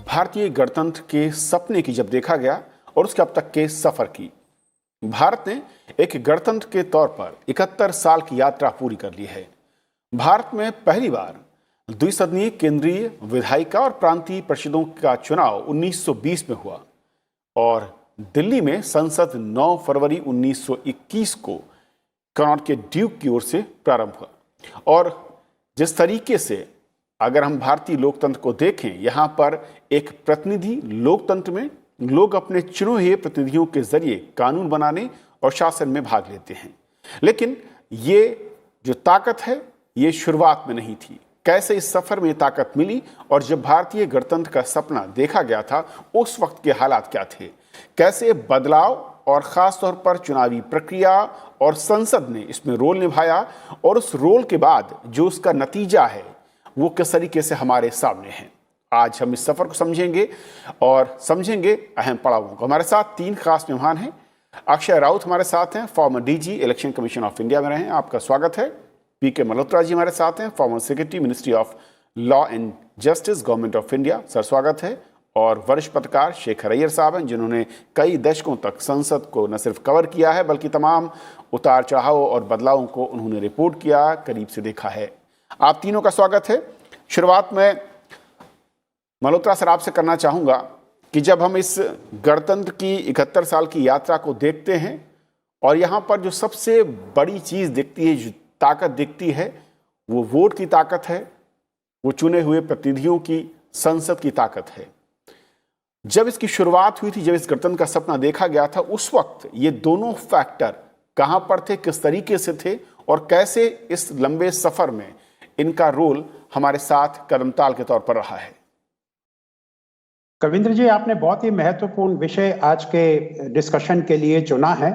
भारतीय गणतंत्र के सपने की जब देखा गया और उसके अब तक के सफर की, भारत ने एक गणतंत्र के तौर पर 71 साल की यात्रा पूरी कर ली है। भारत में पहली बार द्विसदनीय केंद्रीय विधायिका और प्रांतीय परिषदों का चुनाव 1920 में हुआ और दिल्ली में संसद 9 फरवरी 1921 को कनॉट के ड्यूक की ओर से प्रारंभ हुआ। और जिस तरीके से अगर हम भारतीय लोकतंत्र को देखें, यहाँ पर एक प्रतिनिधि लोकतंत्र में लोग अपने चुने हुए प्रतिनिधियों के जरिए कानून बनाने और शासन में भाग लेते हैं। लेकिन ये जो ताकत है, ये शुरुआत में नहीं थी। कैसे इस सफर में ताकत मिली और जब भारतीय गणतंत्र का सपना देखा गया था, उस वक्त के हालात क्या थे, कैसे बदलाव और खास तौर पर चुनावी प्रक्रिया और संसद ने इसमें रोल निभाया और उस रोल के बाद जो उसका नतीजा है वो किस तरीके से हमारे सामने है। आज हम इस सफर को समझेंगे और समझेंगे अहम पड़ावों को। हमारे साथ 3 खास मेहमान हैं। अक्षय राउत हमारे साथ हैं, former DG election commission of India में रहे हैं, आपका स्वागत है। पीके मल्होत्रा जी हमारे साथ हैं, former secretary ministry of law and justice government of India, sir स्वागत है। और वरिष्ठ पत्रकार शेखर अय्यर साहब हैं, जिन्होंने कई दशकों तक संसद को न सिर्फ कवर किया है बल्कि तमाम उतार चढ़ाव और बदलावों को उन्होंने रिपोर्ट किया, करीब से देखा है। आप तीनों का स्वागत है। शुरुआत में मल्होत्रा सर आपसे करना चाहूँगा कि जब हम इस गणतंत्र की 71 साल की यात्रा को देखते हैं और यहाँ पर जो सबसे बड़ी चीज़ दिखती है, जो ताकत दिखती है, वो वोट की ताकत है, वो चुने हुए प्रतिनिधियों की संसद की ताकत है। जब इसकी शुरुआत हुई थी, जब इस गणतंत्र का सपना देखा गया था, उस वक्त ये दोनों फैक्टर कहाँ पर थे, किस तरीके से थे और कैसे इस लंबे सफर में इनका रोल हमारे साथ कदमताल के तौर पर रहा है। कविंद्र जी, आपने बहुत ही महत्वपूर्ण विषय आज के डिस्कशन के लिए चुना है।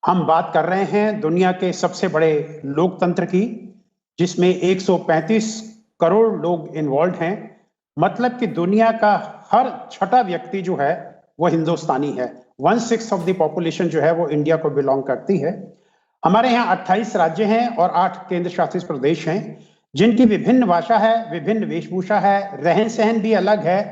हम बात कर रहे हैं दुनिया के सबसे बड़े लोकतंत्र की, जिसमें 135 करोड़ लोग इन्वॉल्व हैं। मतलब कि दुनिया का हर छठा व्यक्ति जो है वो हिंदुस्तानी है। 1/6 ऑफ द पॉपुलेशन जो है वो इंडिया को बिलोंग करती है। हमारे यहाँ 28 राज्य हैं और 8 केंद्र शासित प्रदेश हैं, जिनकी विभिन्न भाषा है, विभिन्न वेशभूषा है, रहन सहन भी अलग है।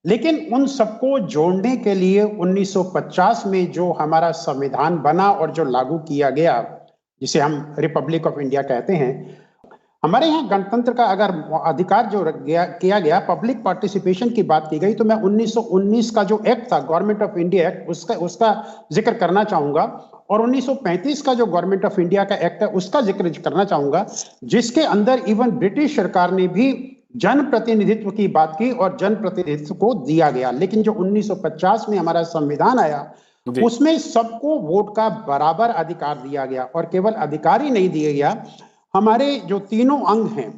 लेकिन उन सबको जोड़ने के लिए 1950 में जो हमारा संविधान बना और जो लागू किया गया, जिसे हम रिपब्लिक ऑफ इंडिया कहते हैं, हमारे यहाँ गणतंत्र का अगर अधिकार जो किया गया, पब्लिक पार्टिसिपेशन की बात की गई, तो मैं 1919 का जो एक्ट था, गवर्नमेंट ऑफ इंडिया एक्ट, उसका जिक्र करना चाहूंगा। और 1935 का जो गवर्नमेंट ऑफ इंडिया का एक्ट है, उसका जिक्र करना चाहूंगा, जिसके अंदर इवन ब्रिटिश सरकार ने भी जन प्रतिनिधित्व की बात की और जन प्रतिनिधित्व को दिया गया। लेकिन जो 1950 में हमारा संविधान आया, उसमें सबको वोट का बराबर अधिकार दिया गया। और केवल अधिकार ही नहीं दिया गया, हमारे जो तीनों अंग हैं,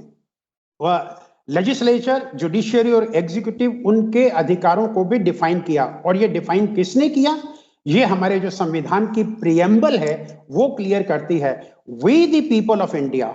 वह लेजिस्लेचर, जुडिशियरी और एग्जीक्यूटिव, उनके अधिकारों को भी डिफाइन किया। और ये डिफाइन किसने किया? ये हमारे जो संविधान की प्रियम्बल है वो क्लियर करती है। We the people of India,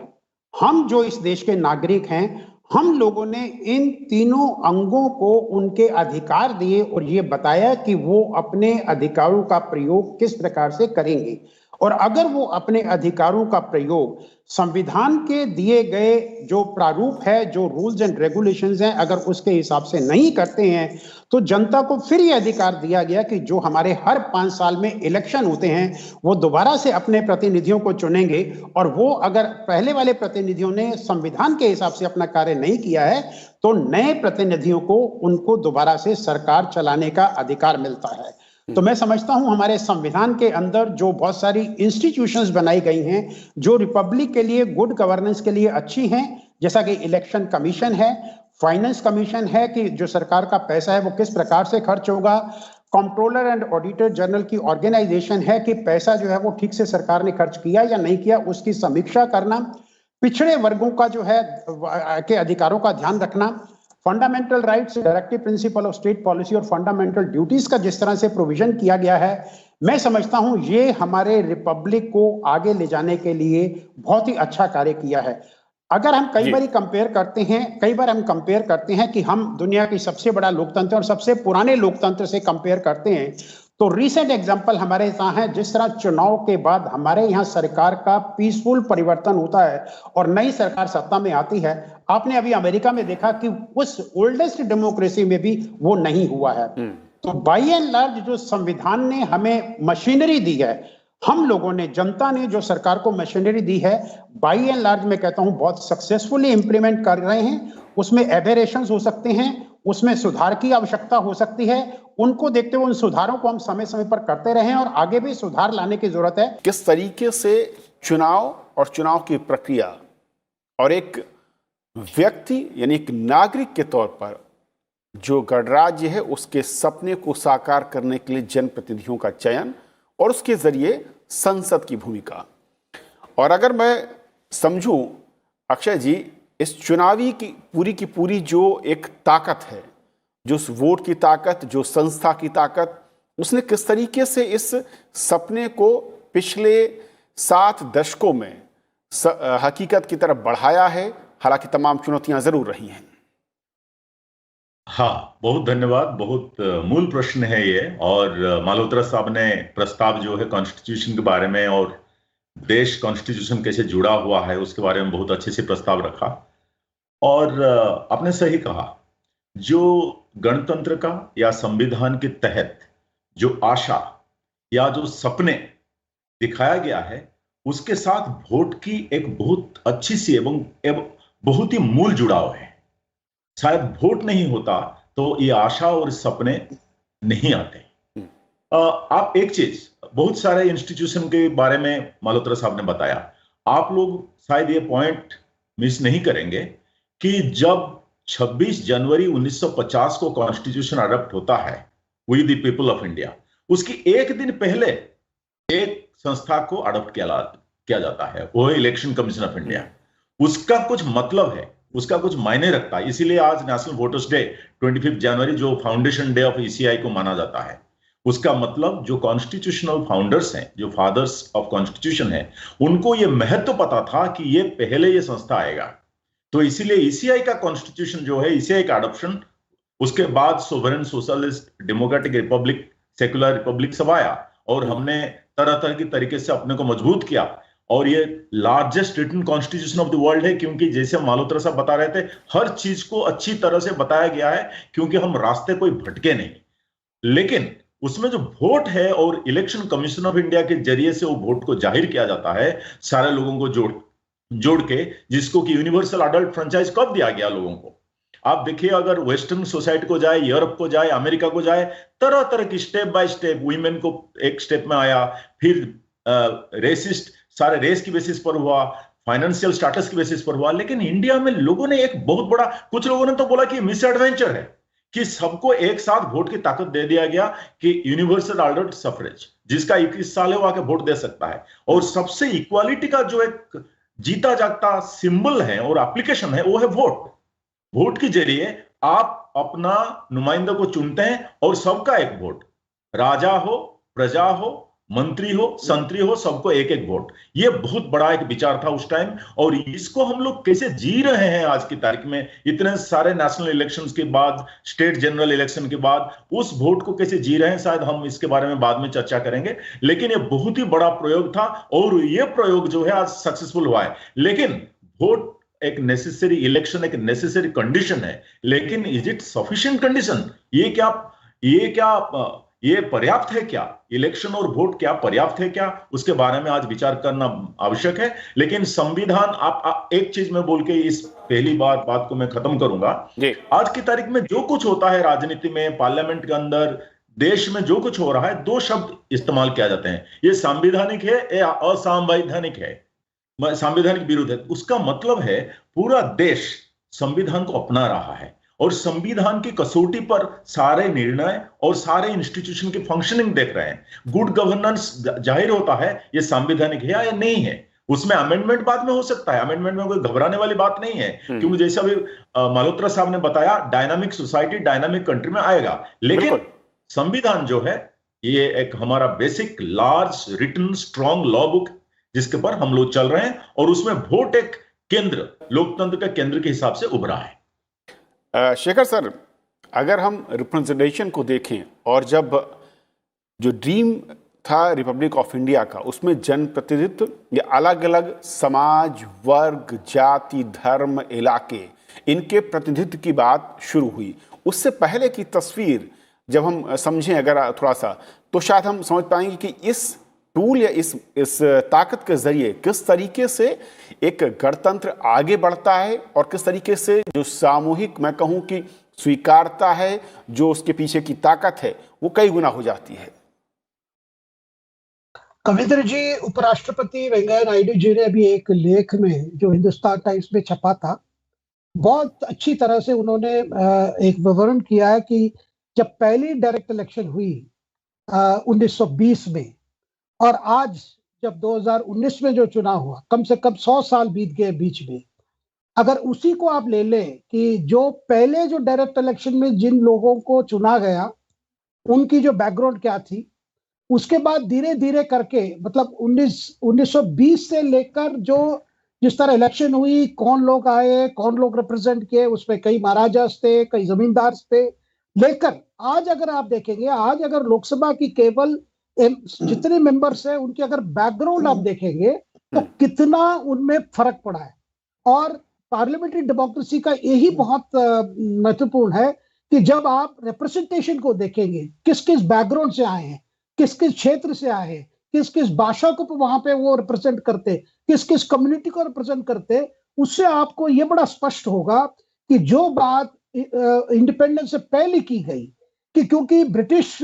हम जो इस देश के नागरिक हैं, हम लोगों ने इन तीनों अंगों को उनके अधिकार दिए और ये बताया कि वो अपने अधिकारों का प्रयोग किस प्रकार से करेंगे। और अगर वो अपने अधिकारों का प्रयोग संविधान के दिए गए जो प्रारूप है, जो रूल्स एंड रेगुलेशंस हैं, अगर उसके हिसाब से नहीं करते हैं, तो जनता को फिर ये अधिकार दिया गया कि जो हमारे हर 5 साल में इलेक्शन होते हैं, वो दोबारा से अपने प्रतिनिधियों को चुनेंगे। और वो अगर पहले वाले प्रतिनिधियों ने संविधान के हिसाब से अपना कार्य नहीं किया है, तो नए प्रतिनिधियों को उनको दोबारा से सरकार चलाने का अधिकार मिलता है। तो मैं समझता हूं हमारे संविधान के अंदर जो बहुत सारी इंस्टीट्यूशंस बनाई गई हैं, जो रिपब्लिक के लिए, गुड गवर्नेंस के लिए अच्छी हैं, जैसा कि इलेक्शन कमीशन है, फाइनेंस कमीशन है कि जो सरकार का पैसा है वो किस प्रकार से खर्च होगा, कंट्रोलर एंड ऑडिटर जनरल की ऑर्गेनाइजेशन है कि पैसा जो है वो ठीक से सरकार ने खर्च किया या नहीं किया, उसकी समीक्षा करना, पिछड़े वर्गों का जो है के अधिकारों का ध्यान रखना, fundamental rights, directive principle of state policy और फंडामेंटल ड्यूटीज का जिस तरह से प्रोविजन किया गया है, मैं समझता हूं ये हमारे रिपब्लिक को आगे ले जाने के लिए बहुत ही अच्छा कार्य किया है। अगर हम कई बार कंपेयर करते हैं कि हम दुनिया की सबसे बड़ा लोकतंत्र और सबसे पुराने लोकतंत्र से कंपेयर करते हैं, तो रिसेंट एग्जांपल हमारे यहाँ है, जिस तरह चुनाव के बाद हमारे यहाँ सरकार का पीसफुल परिवर्तन होता है और नई सरकार सत्ता में आती है। आपने अभी अमेरिका में देखा कि उस ओल्डेस्ट डेमोक्रेसी में भी वो नहीं हुआ है। तो बाई एंड लार्ज जो संविधान ने हमें मशीनरी दी है, हम लोगों ने, जनता ने जो सरकार को मशीनरी दी है, बाई एंड लार्ज मैं कहता हूं बहुत सक्सेसफुली इंप्लीमेंट कर रहे हैं। उसमें एबेरेशंस हो सकते हैं, उसमें सुधार की आवश्यकता हो सकती है। उनको देखते हुए उन सुधारों को हम समय समय पर करते रहें और आगे भी सुधार लाने की जरूरत है। किस तरीके से चुनाव और चुनाव की प्रक्रिया और एक व्यक्ति यानी एक नागरिक के तौर पर जो गणराज्य है उसके सपने को साकार करने के लिए जनप्रतिनिधियों का चयन और उसके जरिए संसद की भूमिका, और अगर मैं समझूं अक्षय जी, इस चुनावी की पूरी जो एक ताकत है, जो उस वोट की ताकत, जो संस्था की ताकत, उसने किस तरीके से इस सपने को पिछले 7 दशकों में हकीकत की तरफ बढ़ाया है, हालांकि तमाम चुनौतियां जरूर रही हैं। हाँ, बहुत धन्यवाद। बहुत मूल प्रश्न है ये, और मालहोत्रा साहब ने प्रस्ताव जो है कॉन्स्टिट्यूशन के बारे में और देश कॉन्स्टिट्यूशन कैसे जुड़ा हुआ है उसके बारे में बहुत अच्छे से प्रस्ताव रखा। और आपने सही कहा, जो गणतंत्र का या संविधान के तहत जो आशा या जो सपने दिखाया गया है, उसके साथ वोट की एक बहुत अच्छी सी एवं बहुत ही मूल जुड़ाव है। शायद वोट नहीं होता तो ये आशा और सपने नहीं आते। आप एक चीज, बहुत सारे इंस्टीट्यूशन के बारे में मालहोत्रा साहब ने बताया, आप लोग शायद ये पॉइंट मिस नहीं करेंगे कि जब 26 जनवरी 1950 को कॉन्स्टिट्यूशन अडॉप्ट होता है, we the people of India, उसकी एक दिन पहले एक संस्था को अडॉप्ट किया जाता है, वो है इलेक्शन कमीशन ऑफ इंडिया। उसका कुछ मतलब है, उसका कुछ मायने रखता है। इसीलिए आज नेशनल वोटर्स डे 25 जनवरी जो फाउंडेशन डे ऑफ ईसीआई को माना जाता है, उसका मतलब जो कॉन्स्टिट्यूशनल फाउंडर्स हैं, जो फादर्स ऑफ कॉन्स्टिट्यूशन हैं, उनको ये महत्व पता था कि ये पहले ये संस्था आएगा। तो इसीलिए ईसीआई का कॉन्स्टिट्यूशन जो है, ईसीआई का अडॉप्शन, उसके बाद sovereign socialist democratic Republic, secular Republic सब आया और हमने तरह तरह की तरीके से अपने को मजबूत किया। और ये largest written constitution of the world है, क्योंकि जैसे मालहोत्रा साहब बता रहे थे, हर चीज को अच्छी तरह से बताया गया है, क्योंकि हम रास्ते कोई भटके नहीं। लेकिन उसमें जो वोट है और इलेक्शन कमीशन ऑफ इंडिया के जरिए से वो वोट को जाहिर किया जाता है, सारे लोगों को जोड़ के, जिसको कि यूनिवर्सल अडल्ट फ्रेंचाइज कब दिया गया लोगों को। आप देखिए, अगर वेस्टर्न सोसाइटी को जाए, यूरोप को जाए, अमेरिका को जाए, तरह तरह की स्टेप बाय स्टेप वुमेन को एक स्टेप में आया, फिर रेसिस्ट सारे रेस की बेसिस पर हुआ, फाइनेंशियल स्टेटस की बेसिस पर हुआ। लेकिन इंडिया में लोगों ने एक बहुत बड़ा, कुछ लोगों ने तो बोला कि मिस एडवेंचर है कि सबको एक साथ वोट की ताकत दे दिया गया कि यूनिवर्सल अडल्ट सफरेज, जिसका 21 साल है वो आके वोट दे सकता है। और सबसे इक्वालिटी का जो एक जीता जागता सिंबल है और एप्लीकेशन है, वो है वोट। वोट के जरिए आप अपना नुमाइंदा को चुनते हैं और सबका एक वोट, राजा हो, प्रजा हो, मंत्री हो, संतरी हो, सबको एक एक वोट। ये बहुत बड़ा एक विचार था उस टाइम, और इसको हम लोग कैसे जी रहे हैं आज की तारीख में, इतने सारे नेशनल इलेक्शंस के बाद, स्टेट जनरल इलेक्शन के बाद, उस वोट को कैसे जी रहे हैं, शायद हम इसके बारे में बाद में चर्चा करेंगे। लेकिन ये बहुत ही बड़ा प्रयोग था और ये प्रयोग जो है आज सक्सेसफुल हुआ है। लेकिन वोट एक नेसेसरी, इलेक्शन एक नेसेसरी कंडीशन है, लेकिन इज इट सफिशिएंट कंडीशन? ये पर्याप्त है क्या? इलेक्शन और वोट क्या पर्याप्त है क्या? उसके बारे में आज विचार करना आवश्यक है। लेकिन संविधान, आप एक चीज में बोल के इस पहली बात को मैं खत्म करूंगा। आज की तारीख में जो कुछ होता है राजनीति में, पार्लियामेंट के अंदर, देश में जो कुछ हो रहा है, 2 शब्द इस्तेमाल किया जाते हैं, ये संवैधानिक है या असंवैधानिक है, संवैधानिक विरुद्ध है। उसका मतलब है पूरा देश संविधान को अपना रहा है और संविधान की कसौटी पर सारे निर्णय और सारे इंस्टीट्यूशन की फंक्शनिंग देख रहे हैं। गुड गवर्नेंस जाहिर होता है ये संवैधानिक है या नहीं है। उसमें अमेंडमेंट बाद में हो सकता है, अमेंडमेंट में कोई घबराने वाली बात नहीं है, क्योंकि जैसे अभी मल्होत्रा साहब ने बताया, डायनामिक सोसाइटी डायनामिक कंट्री में आएगा। लेकिन संविधान जो है ये एक हमारा basic large written strong law book, जिसके पर हम लोग चल रहे हैं, और उसमें वोट एक केंद्र, लोकतंत्र का केंद्र के हिसाब से उभरा है। शेखर सर, अगर हम रिप्रेजेंटेशन को देखें और जब जो ड्रीम था रिपब्लिक ऑफ इंडिया का, उसमें जनप्रतिनिधित्व या अलग अलग समाज, वर्ग, जाति, धर्म, इलाके, इनके प्रतिनिधित्व की बात शुरू हुई। उससे पहले की तस्वीर जब हम समझें अगर थोड़ा सा, तो शायद हम समझ पाएंगे कि इस टूल या इस ताकत के जरिए किस तरीके से एक गणतंत्र आगे बढ़ता है और किस तरीके से जो सामूहिक, मैं कहूं कि स्वीकारता है, जो उसके पीछे की ताकत है, वो कई गुना हो जाती है। कविंद्र जी, उपराष्ट्रपति वेंकैया नायडू जी ने अभी एक लेख में जो हिंदुस्तान टाइम्स में छपा था, बहुत अच्छी तरह से उन्होंने एक विवरण किया है कि जब पहली डायरेक्ट इलेक्शन हुई 1920 में और आज जब 2019 में जो चुनाव हुआ, कम से कम 100 साल बीत गए बीच में। अगर उसी को आप ले लें कि जो पहले जो डायरेक्ट इलेक्शन में जिन लोगों को चुना गया उनकी जो बैकग्राउंड क्या थी, उसके बाद धीरे धीरे करके मतलब 1920 से लेकर जो जिस तरह इलेक्शन हुई, कौन लोग आए, कौन लोग रिप्रेजेंट किए, उसमें कई महाराजास थे, कई जमींदार थे, लेकर आज अगर आप देखेंगे, आज अगर लोकसभा की केवल जितने मेंबर्स हैं उनके अगर बैकग्राउंड आप देखेंगे तो कितना उनमें फर्क पड़ा है। और पार्लियामेंट्री डेमोक्रेसी का यही बहुत महत्वपूर्ण है कि जब आप रिप्रेजेंटेशन को देखेंगे, किस किस बैकग्राउंड से आए हैं, किस किस क्षेत्र से आए हैं, किस किस भाषा को वहां पे वो रिप्रेजेंट करते, किस किस कम्युनिटी को रिप्रेजेंट करते, उससे आपको ये बड़ा स्पष्ट होगा कि जो बात इंडिपेंडेंस से पहले की गई कि क्योंकि ब्रिटिश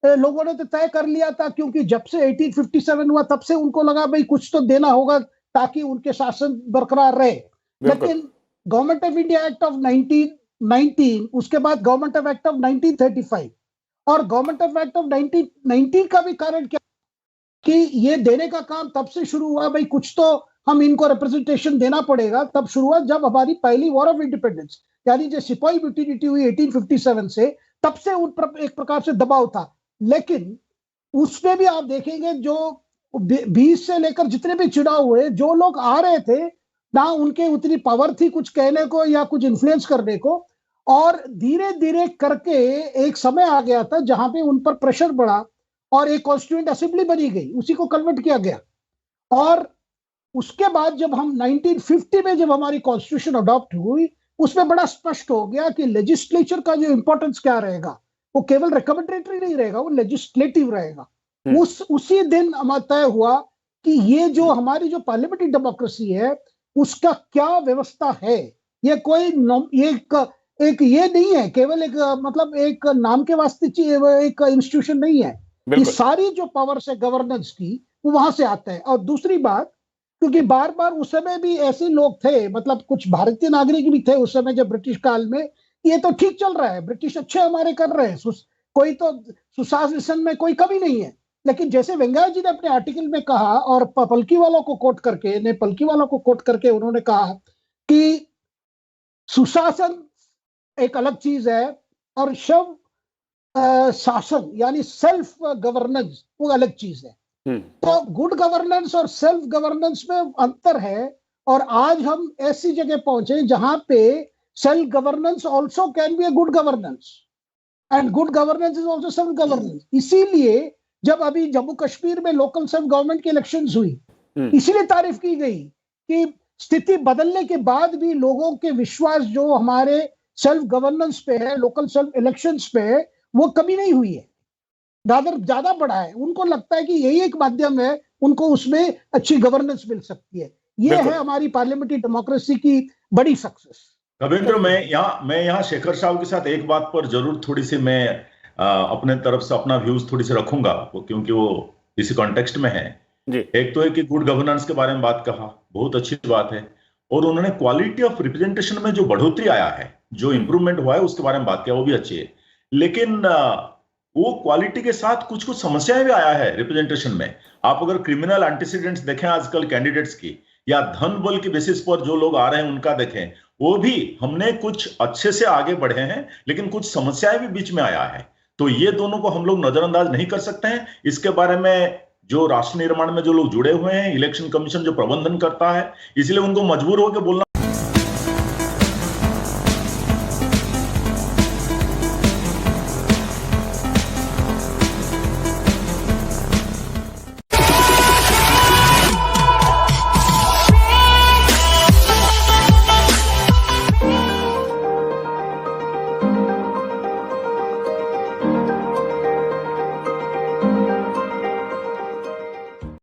लोगों ने तो तय कर लिया था, क्योंकि जब से 1857 हुआ तब से उनको लगा भाई कुछ तो देना होगा ताकि उनके शासन बरकरार रहे। लेकिन government of India act of 1919, उसके बाद गवर्नमेंट ऑफ एक्ट ऑफ 1935 और गवर्नमेंट ऑफ एक्ट ऑफ 1919 का भी कारण क्या कि ये देने का काम तब से शुरू हुआ, भाई कुछ तो हम इनको रिप्रेजेंटेशन देना पड़ेगा। तब शुरू हुआ जब हमारी पहली वॉर ऑफ इंडिपेंडेंस यानी जो सिपाही म्यूटिनी हुई 1857 से, तब से उन पर एक प्रकार से दबाव था। लेकिन उसमें भी आप देखेंगे जो 20 से लेकर जितने भी चुनाव हुए, जो लोग आ रहे थे ना उनके उतनी पावर थी कुछ कहने को या कुछ इन्फ्लुएंस करने को, और धीरे धीरे करके एक समय आ गया था जहां पे उन पर प्रेशर बढ़ा और एक कॉन्स्टिट्यूएंट असेंबली बनी गई, उसी को कन्वर्ट किया गया। और उसके बाद जब हम 1950 में जब हमारी कॉन्स्टिट्यूशन अडॉप्ट हुई, उसमें बड़ा स्पष्ट हो गया कि लेजिस्लेचर का जो इंपॉर्टेंस क्या रहेगा, वो केवल रिकमेंडेटरी नहीं रहेगा, वो लेजिस्लेटिव रहेगा। उसी दिन हमारा तय हुआ कि ये जो हमारी जो पार्लियामेंट्री डेमोक्रेसी है उसका क्या व्यवस्था है। ये कोई एक ये नहीं है केवल एक मतलब एक नाम के वास्ते एक इंस्टीट्यूशन नहीं है। ये सारी जो पावर्स है गवर्नेंस की वो वहां से आता है। और दूसरी बात, क्योंकि बार बार उस समय भी ऐसे लोग थे, मतलब कुछ भारतीय नागरिक भी थे उस समय जब ब्रिटिश काल में, ये तो ठीक चल रहा है, ब्रिटिश अच्छे हमारे कर रहे हैं, कोई तो सुशासन में कोई कमी नहीं है। लेकिन जैसे वेंकैया जी ने अपने आर्टिकल में कहा और पलकीवाला को कोट करके उन्होंने कहा कि सुशासन एक अलग चीज है और शासन यानी सेल्फ गवर्नेंस वो अलग चीज है। तो गुड गवर्नेंस और सेल्फ गवर्नेंस में अंतर है। और आज हम ऐसी जगह पहुंचे जहां पे self governance also can be a good governance and good governance is also self governance. इसीलिए जब अभी जम्मू कश्मीर में लोकल सेल्फ गवर्नमेंट की इलेक्शंस हुई, इसीलिए तारीफ की गई कि स्थिति बदलने के बाद भी लोगों के विश्वास जो हमारे सेल्फ गवर्नेंस पे है, लोकल सेल्फ इलेक्शंस पे है, वो कमी नहीं हुई है, ज्यादा बढ़ा है। उनको लगता है कि यही एक माध्यम है, उनको उसमें अच्छी गवर्नेंस मिल सकती है। ये है हमारी पार्लियामेंट्री डेमोक्रेसी की बड़ी सक्सेस। कविंद्र, मैं यहाँ शेखर साहब के साथ एक बात पर जरूर थोड़ी सी मैं अपने तरफ से अपना व्यूज थोड़ी सी रखूंगा, क्योंकि वो इसी कॉन्टेक्स्ट में है। एक तो है कि गुड गवर्नेंस के बारे में बात कहा, बहुत अच्छी बात है, और उन्होंने क्वालिटी ऑफ रिप्रेजेंटेशन में जो बढ़ोतरी आया है, जो इंप्रूवमेंट हुआ है उसके बारे में बात किया, वो भी अच्छी है। लेकिन वो क्वालिटी के साथ कुछ कुछ समस्याएं भी आया है रिप्रेजेंटेशन में। आप अगर क्रिमिनल एंटीसीडेंट्स देखें आजकल कैंडिडेट्स की, या धन बल की बेसिस पर जो लोग आ रहे हैं उनका देखें, वो भी हमने कुछ अच्छे से आगे बढ़े हैं, लेकिन कुछ समस्याएं भी बीच में आया है। तो ये दोनों को हम लोग नजरअंदाज नहीं कर सकते हैं। इसके बारे में जो राष्ट्र निर्माण में जो लोग जुड़े हुए हैं, इलेक्शन कमीशन जो प्रबंधन करता है, इसलिए उनको मजबूर होकर बोलना